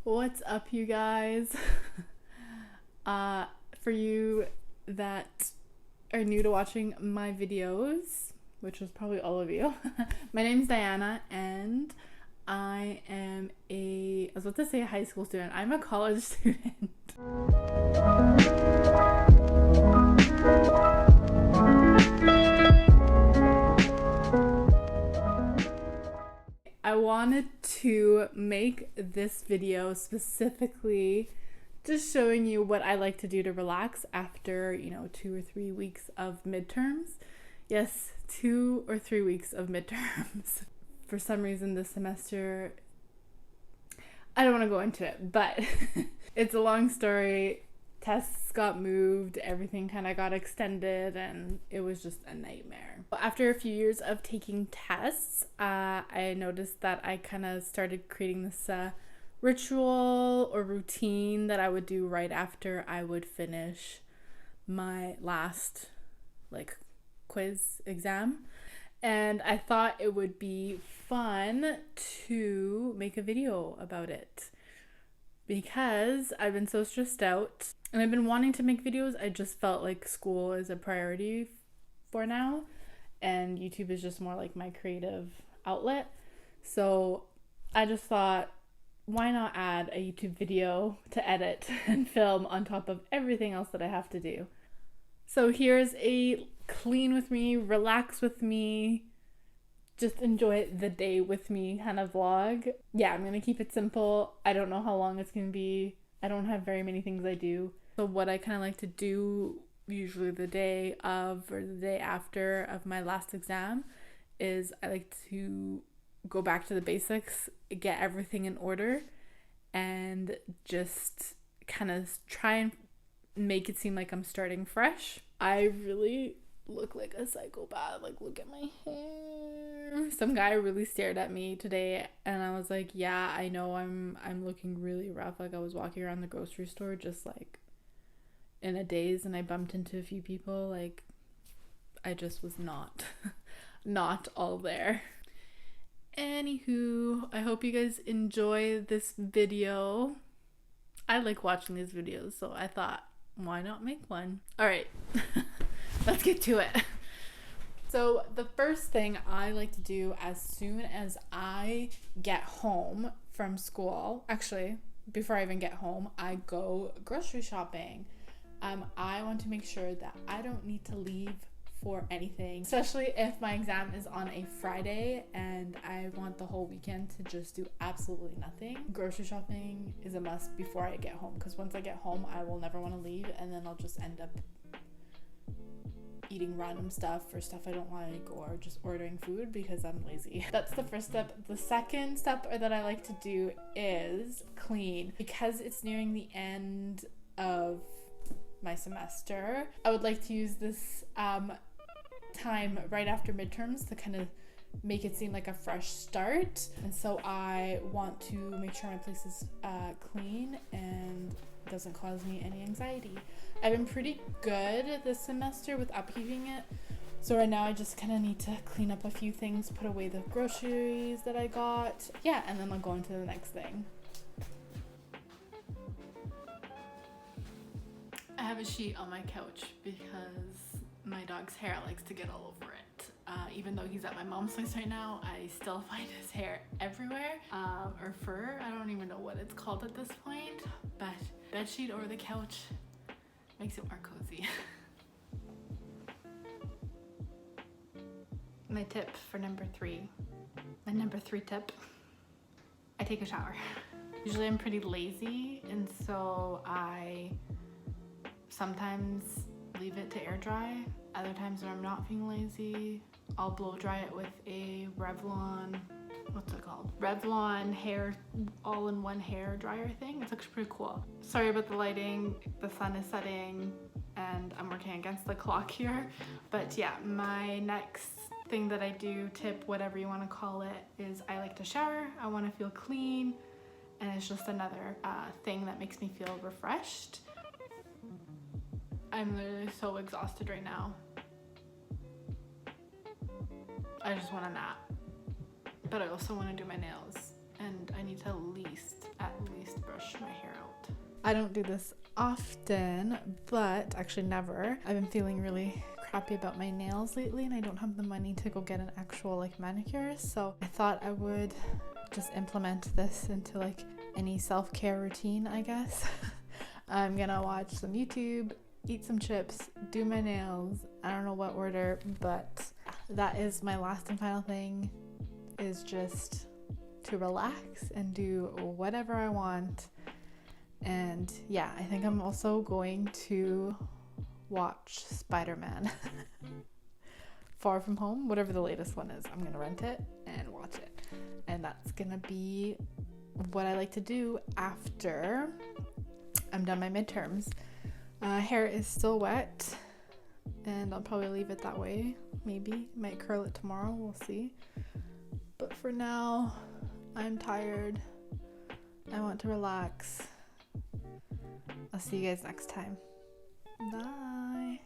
What's up, you guys? For you that are new to watching my videos, which was probably all of you, my name's Diana and I am I was about to say a high school student. I'm a college student. I wanted to make this video specifically just showing you what I like to do to relax after, 2 or 3 weeks of midterms. Yes, 2 or 3 weeks of midterms. For some reason this semester, I don't want to go into it, but it's a long story. Tests got moved, everything kind of got extended, and it was just a nightmare. After a few years of taking tests, I noticed that I kind of started creating this ritual or routine that I would do right after I would finish my last quiz exam. And I thought it would be fun to make a video about it because I've been so stressed out and I've been wanting to make videos. I just felt like school is a priority for now, and YouTube is just more like my creative outlet. So I just thought, why not add a YouTube video to edit and film on top of everything else that I have to do? So here's a clean with me, relax with me, just enjoy the day with me kind of vlog. Yeah, I'm gonna keep it simple. I don't know how long it's gonna be. I don't have very many things I do. So what I kind of like to do usually the day of or the day after of my last exam is I like to go back to the basics, get everything in order, and just kind of try and make it seem like I'm starting fresh. I really look like a psychopath. Like, look at my hair. Some guy really stared at me today and I was like, yeah, I know I'm looking really rough. Like, I was walking around the grocery store just like in a daze and I bumped into a few people. Like, I just was not all there. Anywho, I hope you guys enjoy this video. I like watching these videos, so I thought, why not make one? All right, let's get to it. So the first thing I like to do as soon as I get home from school, actually, before I even get home, I go grocery shopping. I want to make sure that I don't need to leave for anything, especially if my exam is on a Friday and I want the whole weekend to just do absolutely nothing. Grocery shopping is a must before I get home, because once I get home I will never want to leave, and then I'll just end up eating random stuff or stuff I don't like, or just ordering food because I'm lazy. That's the first step. The second step that I like to do is clean. Because it's nearing the end of my semester, I would like to use this time right after midterms to kind of make it seem like a fresh start, and so I want to make sure my place is clean and doesn't cause me any anxiety. I've been pretty good this semester with upkeeping it, so right now I just kind of need to clean up a few things, put away the groceries that I got, yeah, and then I'll go into the next thing. I have a sheet on my couch because my dog's hair likes to get all over it. Even though he's at my mom's place right now, I still find his hair everywhere, or fur. I don't even know what it's called at this point, but bed sheet over the couch makes it more cozy. My tip for number 3. My number 3 tip: I take a shower. Usually I'm pretty lazy, and so I sometimes leave it to air dry. Other times when I'm not feeling lazy, I'll blow dry it with a Revlon hair all-in-one hair dryer thing. It looks pretty cool. Sorry about the lighting, the sun is setting and I'm working against the clock here, but yeah, my next thing that I do, tip, whatever you want to call it, is I like to shower. I want to feel clean, and it's just another thing that makes me feel refreshed. I'm literally so exhausted right now. I just want to nap, but I also want to do my nails, and I need to at least brush my hair out. I don't do this often, but actually never. I've been feeling really crappy about my nails lately, and I don't have the money to go get an actual like manicure, so I thought I would just implement this into like any self-care routine, I guess. I'm gonna watch some YouTube, eat some chips, do my nails. I don't know what order, but that is my last and final thing, is just to relax and do whatever I want. And yeah, I think I'm also going to watch Spider-Man Far From Home, whatever the latest one is. I'm gonna rent it and watch it, and that's gonna be what I like to do after I'm done my midterms. Hair is still wet, and I'll probably leave it that way. Maybe might curl it tomorrow, we'll see. But for now, I'm tired. I want to relax. I'll see you guys next time. Bye.